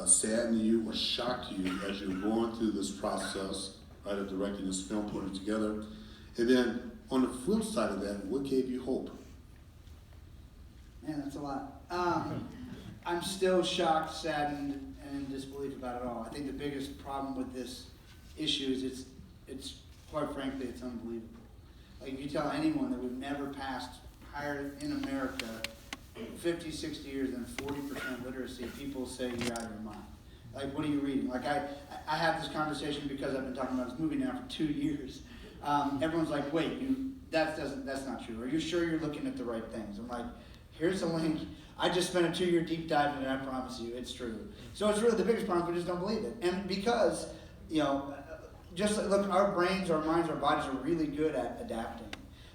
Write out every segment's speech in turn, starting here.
saddened you or shocked you as you're going through this process, right, of directing this film, putting it together? And then on the flip side of that, what gave you hope? Man, that's a lot. I'm still shocked, saddened, and in disbelief about it all. I think the biggest problem with this issue is it's quite frankly, it's unbelievable. Like, if you tell anyone that we've never passed higher in America 50, 60 years than 40% literacy, people say you're out of your mind. Like, what are you reading? Like, I have this conversation because I've been talking about this movie now for 2 years. Everyone's like, wait, that's not true. Are you sure you're looking at the right things? I'm like, here's a link. I just spent a 2-year deep dive in it, and I promise you, it's true. So it's really the biggest problem, we just don't believe it. And because, just look, our brains, our minds, our bodies are really good at adapting.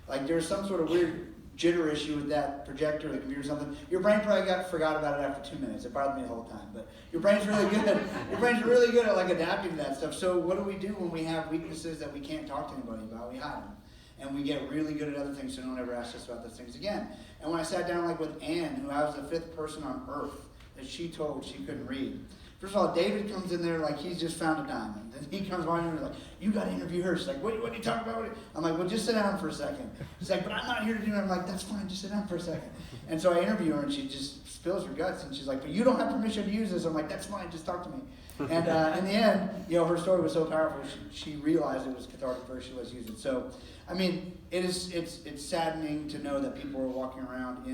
Like, there's some sort of weird jitter issue with that projector, the computer or something. Your brain probably forgot about it after 2 minutes. It bothered me the whole time. But your brain's really good at like adapting to that stuff. So what do we do when we have weaknesses that we can't talk to anybody about? We hide them. And we get really good at other things, so no one ever asks us about those things again. And when I sat down like with Anne, who I was the 5th person on earth that she told she couldn't read. First of all, David comes in there like he's just found a diamond. And he comes on and he's like, you got to interview her. She's like, what are you talking about? I'm like, well, just sit down for a second. She's like, but I'm not here to do that. I'm like, that's fine, just sit down for a second. And so I interview her and she just spills her guts. And she's like, but you don't have permission to use this. I'm like, that's fine, just talk to me. And in the end, her story was so powerful, she realized it was cathartic for her, she was using it. So, I mean, it's saddening to know that people are walking around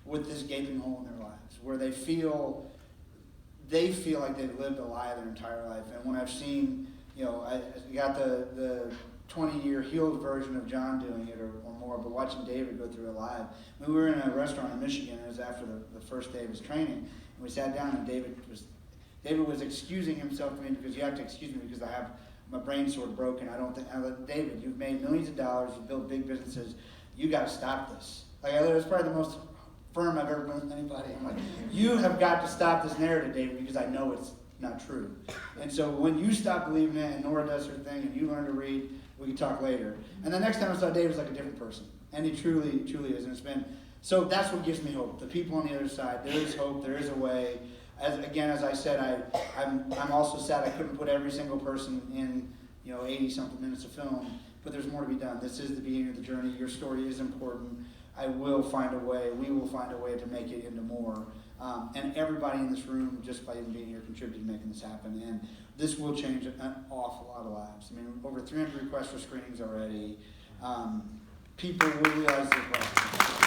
with this gaping hole in their lives, where they feel like they've lived a lie their entire life. And when I've seen, I got the 20-year healed version of John doing it or more, but watching David go through it live. I mean, we were in a restaurant in Michigan, it was after the first day of his training, and we sat down and David was excusing himself to me because you have to excuse me because I have my brain sort of broken. I let David, you've made millions of dollars, you've built big businesses, you got to stop this. Like, it was probably the most firm I've ever been with anybody. I'm like, you have got to stop this narrative, David, because I know it's not true. And so when you stop believing it and Nora does her thing and you learn to read, we can talk later. And the next time I saw David, was like a different person. And he truly, truly is. And it's been, so that's what gives me hope. The people on the other side, there is hope, there is a way. As I said, I'm also sad I couldn't put every single person in 80-something minutes of film, but there's more to be done. This is the beginning of the journey. Your story is important. I will find a way, we will find a way to make it into more. And everybody in this room, just by even being here, contributed to making this happen. And this will change an awful lot of lives. I mean, over 300 requests for screenings already. People will realize their questions.